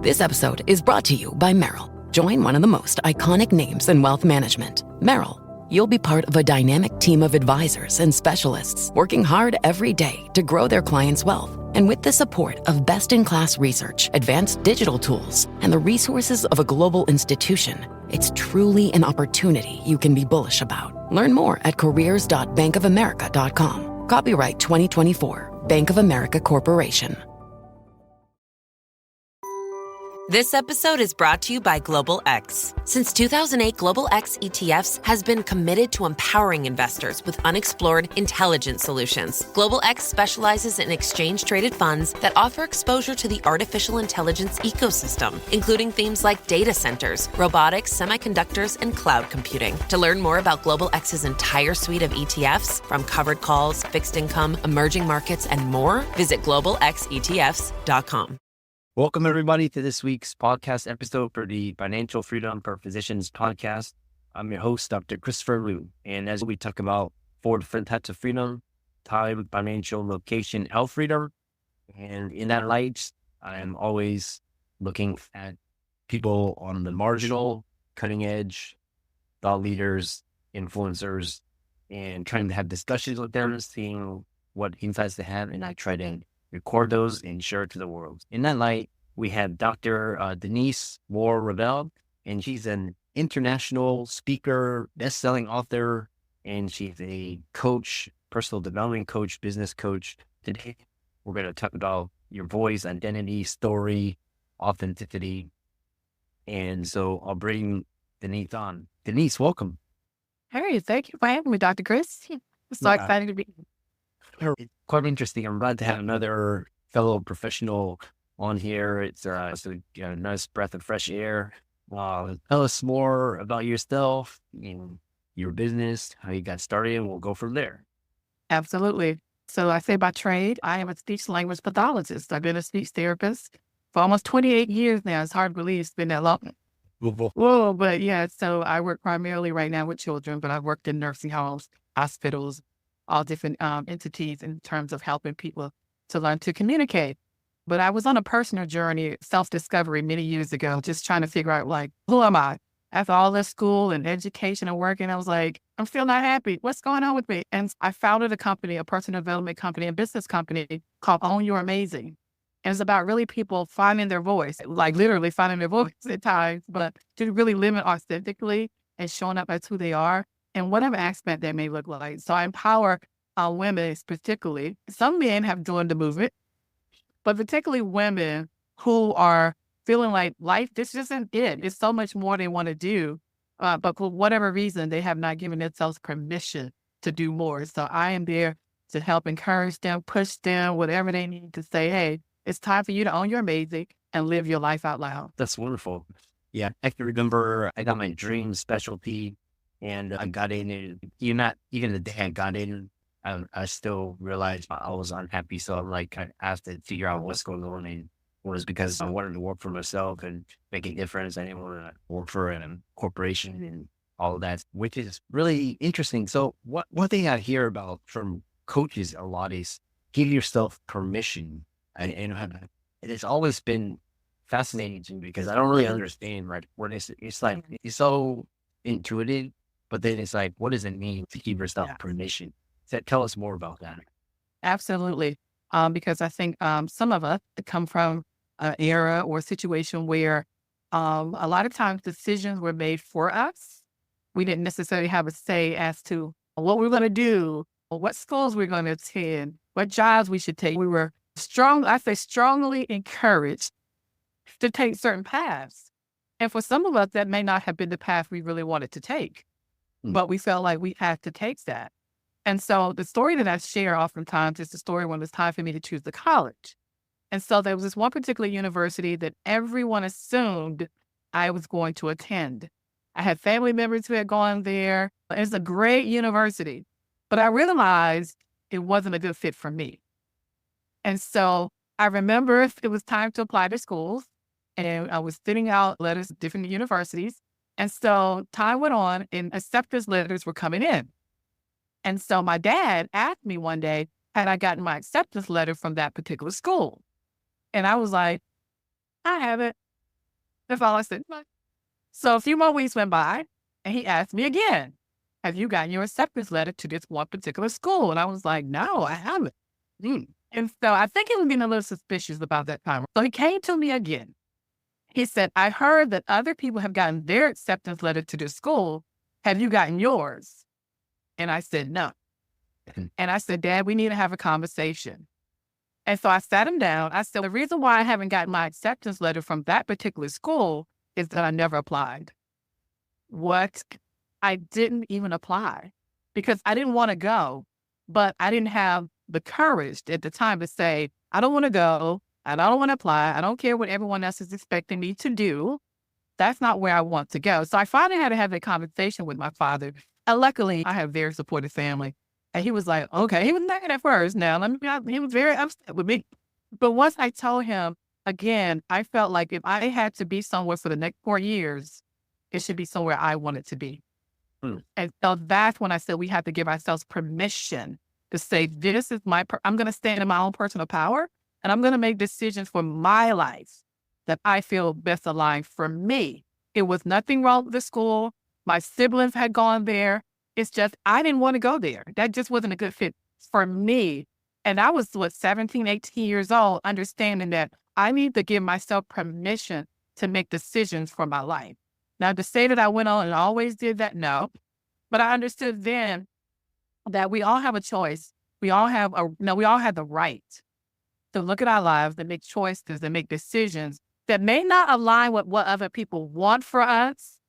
This episode is brought to you by Merrill. Join one of the most iconic names in wealth management, Merrill. You'll be part of a dynamic team of advisors and specialists working hard every day to grow their clients' wealth. And with the support of best-in-class research, advanced digital tools, and the resources of a global institution, it's truly an opportunity you can be bullish about. Learn more at careers.bankofamerica.com. Copyright 2024, Bank of America Corporation. This episode is brought to you by Global X. Since 2008, Global X ETFs has been committed to empowering investors with unexplored, intelligent solutions. Global X specializes in exchange-traded funds that offer exposure to the artificial intelligence ecosystem, including themes like data centers, robotics, semiconductors, and cloud computing. To learn more about Global X's entire suite of ETFs, from covered calls, fixed income, emerging markets, and more, visit globalxetfs.com. Welcome, everybody, to this week's podcast episode for the Financial Freedom for Physicians podcast. I'm your host, Dr. Christopher Liu. And as we talk about 4 different types of freedom: time, financial, location, health freedom. And in that light, I'm always looking at people on the marginal, cutting edge, thought leaders, influencers, and trying to have discussions with them, seeing what insights they have. And I try to record those and share it to the world. In that light, we have Dr. Denise Moore-Revel, and she's an international speaker, best-selling author, and she's a coach, personal development coach, business coach. Today, we're going to talk about your voice, identity, story, authenticity. And so I'll bring Denise on. Denise, welcome. Hey, thank you for having me, Dr. Chris. I'm so excited to be here. It's quite interesting. I'm glad to have another fellow professional on here. It's a nice breath of fresh air. Tell us more about yourself and your business, how you got started, and we'll go from there. Absolutely. So I say by trade, I am a speech language pathologist. I've been a speech therapist for almost 28 years now. It's hard to believe it's been that long. Whoa, but yeah, so I work primarily right now with children, but I've worked in nursing homes, hospitals, all different entities in terms of helping people to learn to communicate. But I was on a personal journey, self-discovery many years ago, just trying to figure out, like, who am I? After all this school and education and working, I was like, I'm still not happy. What's going on with me? And I founded a company, a personal development company, a business company called Own Your Amazing. And it's about really people finding their voice, like literally finding their voice at times, but to really live it authentically and showing up as who they are, and whatever aspect that may look like. So I empower women, particularly. Some men have joined the movement, but particularly women who are feeling like life, this isn't it. It's so much more they want to do, but for whatever reason, they have not given themselves permission to do more. So I am there to help encourage them, push them, whatever they need to say, hey, it's time for you to own your amazing and live your life out loud. That's wonderful. Yeah, I can remember I got my dream specialty. And I got in it. Even the day I got in, I still realized I was unhappy. So I'm like, I have to figure out what's going on. And it was because I wanted to work for myself and make a difference. I didn't want to work for a corporation and all of that, which is really interesting. So one thing I hear about from coaches a lot is give yourself permission. And it has always been fascinating to me because I don't really understand, right? What is it? It's like, it's so intuitive. But then it's like, what does it mean to give yourself permission? So tell us more about that. Absolutely. Because I think some of us come from an era or situation where a lot of times decisions were made for us. We didn't necessarily have a say as to what we're going to do, or what schools we're going to attend, what jobs we should take. We were strongly encouraged to take certain paths. And for some of us, that may not have been the path we really wanted to take. But we felt like we had to take that. And so the story that I share oftentimes is the story when it was time for me to choose the college. And so there was this one particular university that everyone assumed I was going to attend. I had family members who had gone there. It's a great university, but I realized it wasn't a good fit for me. And so I remember it was time to apply to schools, and I was sending out letters to different universities. And so time went on and acceptance letters were coming in. And so my dad asked me one day, had I gotten my acceptance letter from that particular school? And I was like, I haven't. That's all I said. So a few more weeks went by, and he asked me again, have you gotten your acceptance letter to this one particular school? And I was like, no, I haven't. And so I think he was getting a little suspicious about that time. So he came to me again. He said, I heard that other people have gotten their acceptance letter to this school. Have you gotten yours? And I said, no. And I said, Dad, we need to have a conversation. And so I sat him down. I said, the reason why I haven't gotten my acceptance letter from that particular school is that I never applied. What? I didn't even apply because I didn't want to go, but I didn't have the courage at the time to say, I don't want to go. I don't want to apply. I don't care what everyone else is expecting me to do. That's not where I want to go. So I finally had to have a conversation with my father. And luckily, I have a very supportive family. And he was like, okay, he was mad at first. Now, let me be honest, he was very upset with me. But once I told him, again, I felt like if I had to be somewhere for the next 4 years, it should be somewhere I wanted to be. And so that's when I said we have to give ourselves permission to say, this is I'm going to stand in my own personal power, and I'm going to make decisions for my life that I feel best aligned for me. It was nothing wrong with the school. My siblings had gone there. It's just, I didn't want to go there. That just wasn't a good fit for me. And I was, 17, 18 years old, understanding that I need to give myself permission to make decisions for my life. Now, to say that I went on and always did that, no. But I understood then that we all have a choice. We all have the right to look at our lives and make choices and make decisions that may not align with what other people want for us,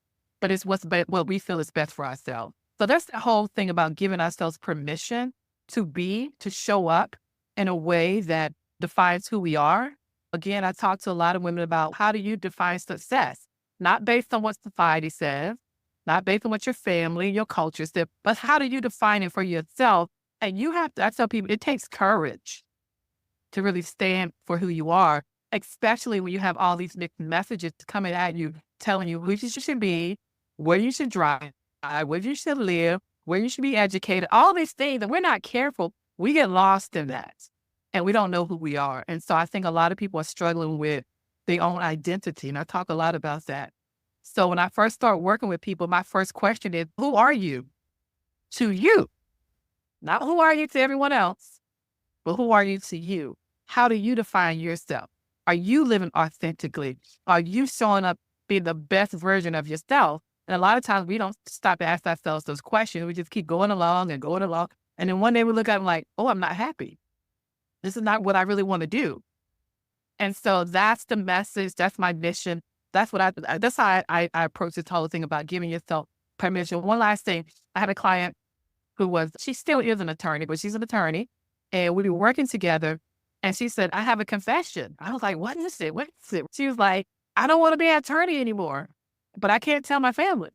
but it's what we feel is best for ourselves. So that's the whole thing about giving ourselves permission to show up in a way that defines who we are. Again, I talk to a lot of women about how do you define success? Not based on what society says, not based on what your family, your culture says, but how do you define it for yourself? And I tell people, it takes courage to really stand for who you are, especially when you have all these mixed messages coming at you, telling you who you should be, where you should drive, where you should live, where you should be educated, all these things. And we're not careful. We get lost in that and we don't know who we are. And so I think a lot of people are struggling with their own identity. And I talk a lot about that. So when I first start working with people, my first question is, who are you to you? Not who are you to everyone else, but who are you to you? How do you define yourself? Are you living authentically? Are you showing up being the best version of yourself? And a lot of times we don't stop to ask ourselves those questions. We just keep going along. And then one day we look at it like, oh, I'm not happy. This is not what I really want to do. And so that's the message. That's my mission. That's how I approach this whole thing about giving yourself permission. One last thing. I had a client she still is an attorney, but she's an attorney. And we were working together. And she said, I have a confession. I was like, what is it? What is it? She was like, I don't want to be an attorney anymore, but I can't tell my family.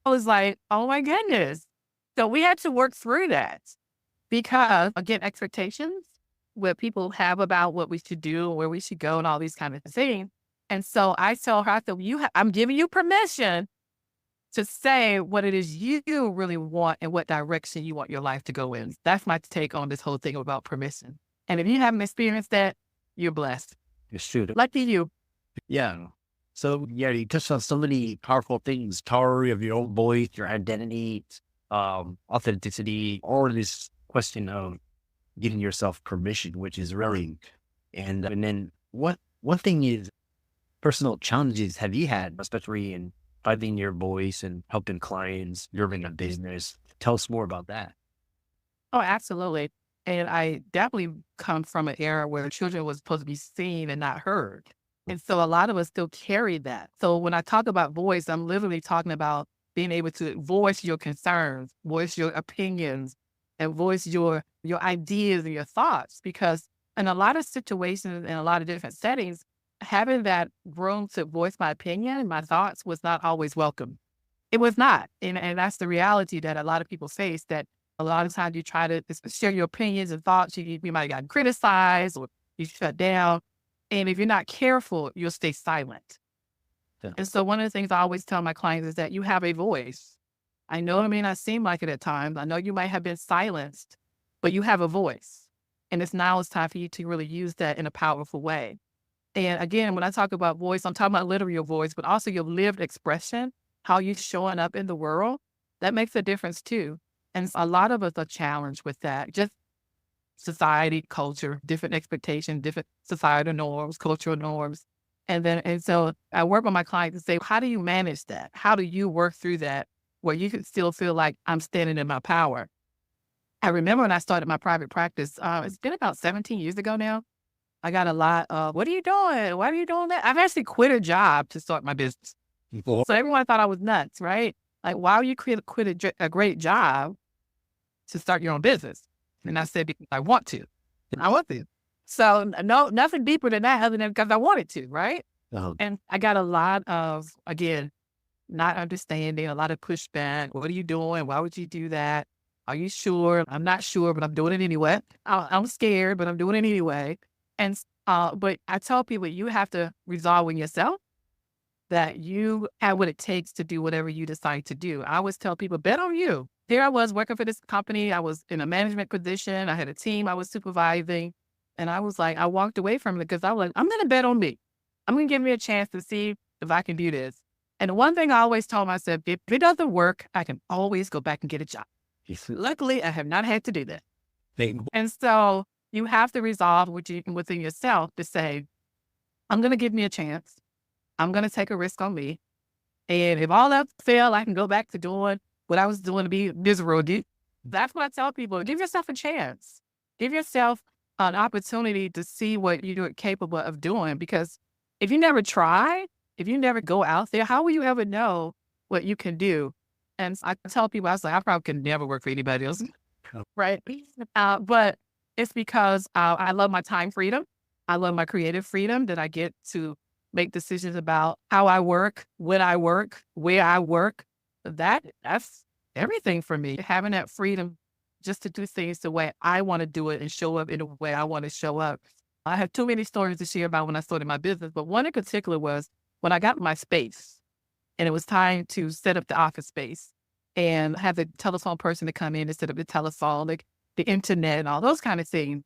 I was like, oh my goodness. So we had to work through that because, again, expectations, what people have about what we should do, where we should go, and all these kind of things. And so I told her, I'm giving you permission to say what it is you really want and what direction you want your life to go in. That's my take on this whole thing about permission. And if you haven't experienced that, you're blessed. You should. Lucky you. Yeah. So, you touched on so many powerful things, power of your own voice, your identity, authenticity, all this question of giving yourself permission, which is really, and then what thing is personal challenges have you had, especially in finding your voice and helping clients, you're in a business? Tell us more about that. Oh, absolutely. And I definitely come from an era where children was supposed to be seen and not heard. And so a lot of us still carry that. So when I talk about voice, I'm literally talking about being able to voice your concerns, voice your opinions, and voice your ideas and your thoughts. Because in a lot of situations, in a lot of different settings, having that room to voice my opinion and my thoughts was not always welcome. It was not. And that's the reality that a lot of people face, that a lot of times you try to share your opinions and thoughts, you might have gotten criticized or you shut down. And if you're not careful, you'll stay silent. Yeah. And so one of the things I always tell my clients is that you have a voice. I know it may not seem like it at times. I know you might have been silenced, but you have a voice. And it's time for you to really use that in a powerful way. And again, when I talk about voice, I'm talking about literally your voice, but also your lived expression, how you're showing up in the world. That makes a difference too. And a lot of us are challenged with that. Just society, culture, different expectations, different societal norms, cultural norms. And so I work with my clients to say, how do you manage that? How do you work through that where you can still feel like I'm standing in my power? I remember when I started my private practice, it's been about 17 years ago now. I got a lot of, what are you doing? Why are you doing that? I've actually quit a job to start my business. So everyone thought I was nuts, right? Like, why would you quit a great job to start your own business? And I said, because I want to. I want to. So no, nothing deeper than that other than because I wanted to, right? And I got a lot of, again, not understanding, a lot of pushback. What are you doing? Why would you do that? Are you sure? I'm not sure, but I'm doing it anyway. I'm scared, but I'm doing it anyway. And but I tell people, you have to resolve in yourself that you have what it takes to do whatever you decide to do. I always tell people, bet on you. Here I was working for this company. I was in a management position. I had a team I was supervising. And I was like, I walked away from it because I was like, I'm going to bet on me. I'm going to give me a chance to see if I can do this. And one thing I always told myself, if it doesn't work, I can always go back and get a job. Luckily, I have not had to do that. And so you have to resolve within yourself to say, I'm going to give me a chance. I'm going to take a risk on me. And if all else fail, I can go back to doing what I was doing to be miserable. That's what I tell people. Give yourself a chance. Give yourself an opportunity to see what you're capable of doing. Because if you never try, if you never go out there, how will you ever know what you can do? And I tell people, I was like, I probably could never work for anybody else. Right. But it's because I love my time freedom. I love my creative freedom that I get to make decisions about how I work, when I work, where I work. That's everything for me. Having that freedom just to do things the way I want to do it and show up in the way I want to show up. I have too many stories to share about when I started my business, but one in particular was when I got my space and it was time to set up the office space and have the telephone person to come in and set up the telephone, like the internet and all those kind of things.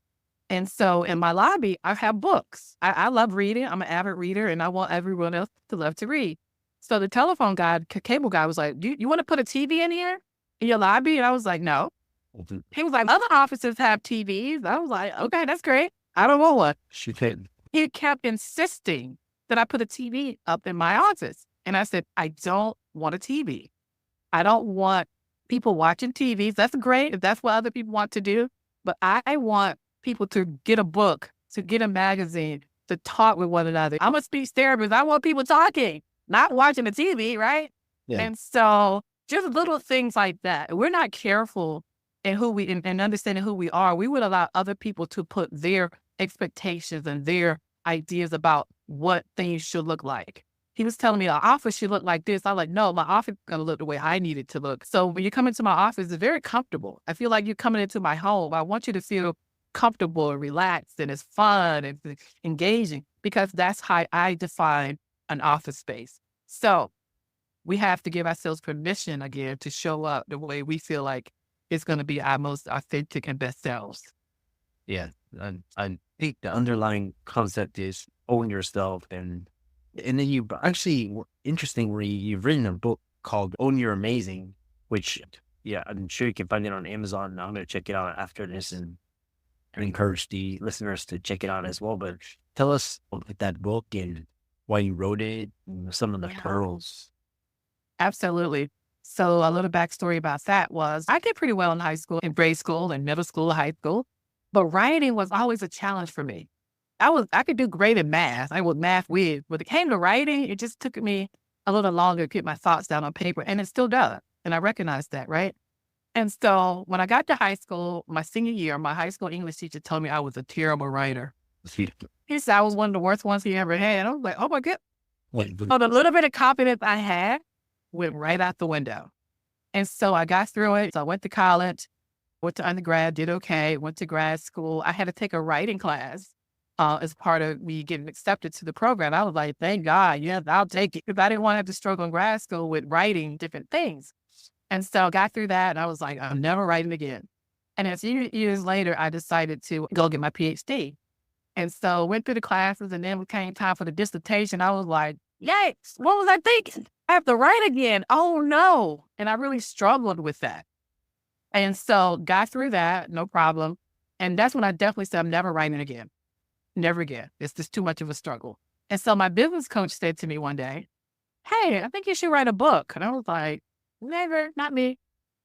And so in my lobby, I have books. I love reading. I'm an avid reader and I want everyone else to love to read. So the telephone guy, cable guy was like, you want to put a TV in here in your lobby? And I was like, no. He was like, other offices have TVs. I was like, okay, that's great. I don't want one. He kept insisting that I put a TV up in my office. And I said, I don't want a TV. I don't want people watching TVs. That's great if that's what other people want to do. But I want people to get a book, to get a magazine, to talk with one another. I'm a speech therapist. I want people talking, not watching the TV, right? Yeah. And so just little things like that. We're not careful in who we and understanding who we are. We would allow other people to put their expectations and their ideas about what things should look like. He was telling me our office should look like this. I was like, no, my office is going to look the way I need it to look. So when you come into my office, it's very comfortable. I feel like you're coming into my home. I want you to feel comfortable and relaxed and it's fun and engaging because that's how I define an office space. So we have to give ourselves permission again to show up the way we feel like it's going to be our most authentic and best selves. Yeah. I think the underlying concept is own yourself. And then you actually, interesting, where you've written a book called Own Your Amazing, which, yeah, I'm sure you can find it on Amazon. I'm going to check it out after this and encourage the listeners to check it out as well. But tell us about that book and why you wrote it, and some of the pearls. Absolutely. So a little backstory about that was I did pretty well in high school, in grade school and middle school, high school, but writing was always a challenge for me. I could do great in math. I was math weird, but it came to writing, it just took me a little longer to get my thoughts down on paper, and it still does. And I recognize that, right? And so when I got to high school, my senior year, my high school English teacher told me I was a terrible writer. He said I was one of the worst ones he ever had. I was like, oh my God. So the little bit of confidence I had went right out the window. And so I got through it. So I went to college, went to undergrad, did okay, went to grad school. I had to take a writing class as part of me getting accepted to the program. I was like, thank God, yes, I'll take it. Because I didn't want to have to struggle in grad school with writing different things. And so I got through that and I was like, I'm never writing again. And a few years later, I decided to go get my PhD. And so went through the classes, and then when it came time for the dissertation, I was like, yikes, what was I thinking? I have to write again. Oh no. And I really struggled with that. And so got through that, no problem. And that's when I definitely said, I'm never writing again. Never again. It's just too much of a struggle. And so my business coach said to me one day, hey, I think you should write a book. And I was like, never, not me.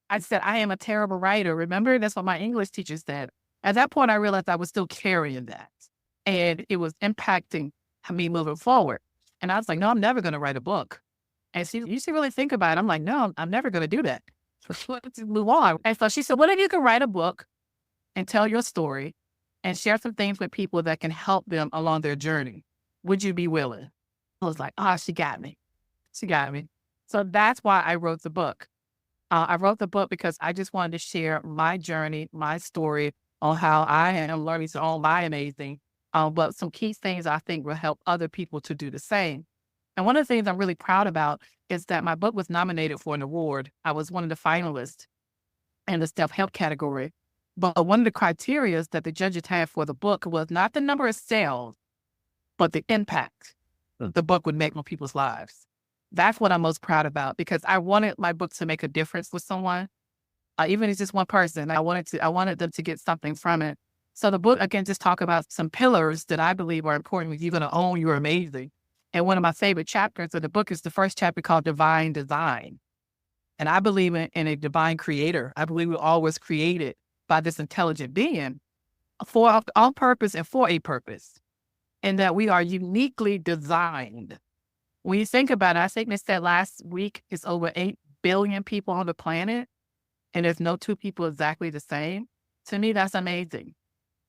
I said, I am a terrible writer. Remember, that's what my English teacher said. At that point, I realized I was still carrying that. And it was impacting me moving forward. And I was like, no, I'm never going to write a book. And she, you should really think about it. I'm like, no, I'm never going to do that. So let's move on. And so she said, what if you could write a book and tell your story and share some things with people that can help them along their journey? Would you be willing? I was like, oh, she got me. She got me. So that's why I wrote the book. I wrote the book because I just wanted to share my journey, my story on how I am learning to own my amazing. But some key things I think will help other people to do the same. And one of the things I'm really proud about is that my book was nominated for an award. I was one of the finalists in the self-help category. But one of the criteria that the judges had for the book was not the number of sales, but the impact the book would make on people's lives. That's what I'm most proud about, because I wanted my book to make a difference with someone, even if it's just one person. I wanted them to get something from it. So the book, again, just talk about some pillars that I believe are important if you're going to own your amazing. And one of my favorite chapters of the book is the first chapter called Divine Design. And I believe in a divine creator. I believe we're always created by this intelligent being for on purpose and for a purpose, and that we are uniquely designed. When you think about it, I think they said last week it's over 8 billion people on the planet, and there's no two people exactly the same. To me, that's amazing.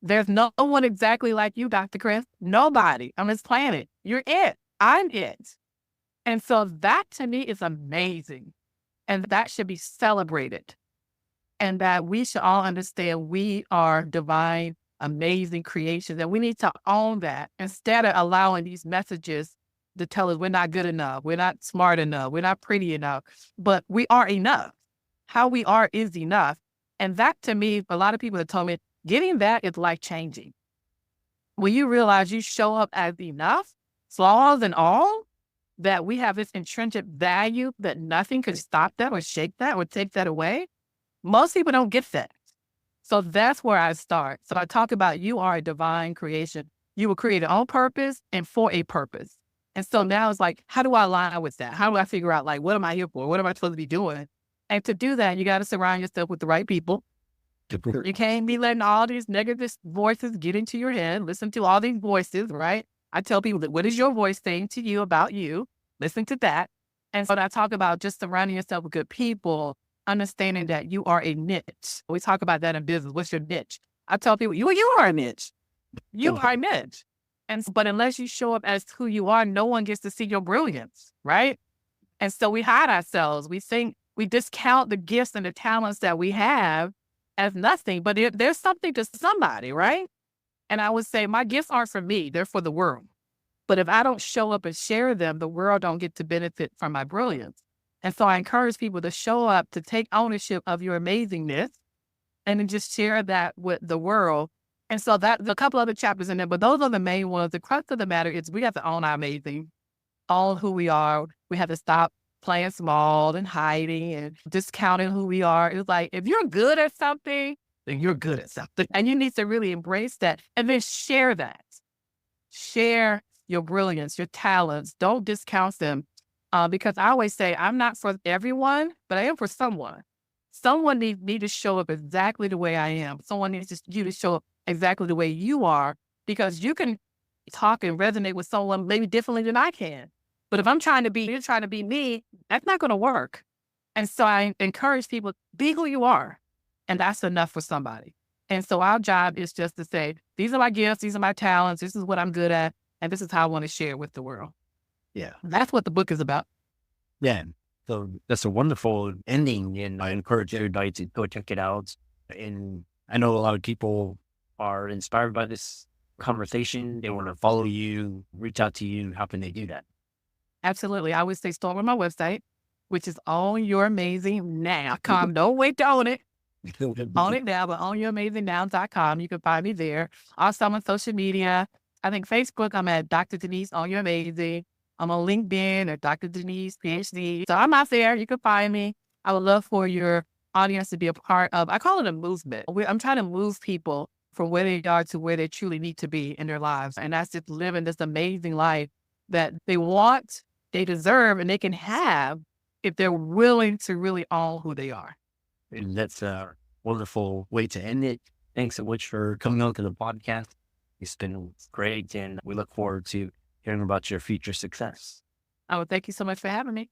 There's no one exactly like you, Dr. Chris. Nobody on this planet. You're it. I'm it. And so that to me is amazing. And that should be celebrated. And that we should all understand we are divine, amazing creations. And we need to own that instead of allowing these messages to tell us we're not good enough, we're not smart enough, we're not pretty enough, but we are enough. How we are is enough. And that to me, a lot of people have told me, getting that is life-changing. When you realize you show up as enough, flaws and all, that we have this intrinsic value that nothing could stop that or shake that or take that away. Most people don't get that. So that's where I start. So I talk about you are a divine creation. You were created on purpose and for a purpose. And so now it's like, how do I align with that? How do I figure out, like, what am I here for? What am I supposed to be doing? And to do that, you got to surround yourself with the right people. You can't be letting all these negative voices get into your head. Listen to all these voices, right? I tell people that what is your voice saying to you about you? Listen to that. And so I talk about just surrounding yourself with good people, understanding that you are a niche. We talk about that in business. What's your niche? I tell people, you are a niche. You are a niche. But unless you show up as who you are, no one gets to see your brilliance, right? And so we hide ourselves. We think we discount the gifts and the talents that we have as nothing, but there's something to somebody, right? And I would say my gifts aren't for me, they're for the world. But if I don't show up and share them, the world don't get to benefit from my brilliance. And so I encourage people to show up, to take ownership of your amazingness and then just share that with the world. And so that a couple other chapters in there, but those are the main ones. The crux of the matter is we have to own our amazing, own who we are. We have to stop playing small and hiding and discounting who we are. It's like, if you're good at something, then you're good at something. And you need to really embrace that and then share that. Share your brilliance, your talents. Don't discount them. Because I always say, I'm not for everyone, but I am for someone. Someone needs me to show up exactly the way I am. Someone needs you to show up exactly the way you are, because you can talk and resonate with someone maybe differently than I can. But if you're trying to be me, that's not going to work. And so I encourage people, be who you are. And that's enough for somebody. And so our job is just to say, these are my gifts, these are my talents, this is what I'm good at, and this is how I want to share with the world. Yeah. That's what the book is about. Yeah. So that's a wonderful ending, and I encourage everybody to go check it out. And I know a lot of people are inspired by this conversation. They want to follow you, reach out to you. How can they do that? Absolutely. I would say start with my website, which is onyouramazingnnow.com. Don't wait to own it. On it now, but onyouramazingnnow.com. You can find me there. Also, I'm on social media. I think Facebook, I'm at Dr. Denise On Your Amazing. I'm on LinkedIn or Dr. Denise PhD. So I'm out there. You can find me. I would love for your audience to be a part of, I call it a movement. I'm trying to move people from where they are to where they truly need to be in their lives. And that's just living this amazing life that they want, they deserve, and they can have if they're willing to really own who they are. And that's a wonderful way to end it. Thanks so much for coming on to the podcast. It's been great, and we look forward to hearing about your future success. Oh, thank you so much for having me.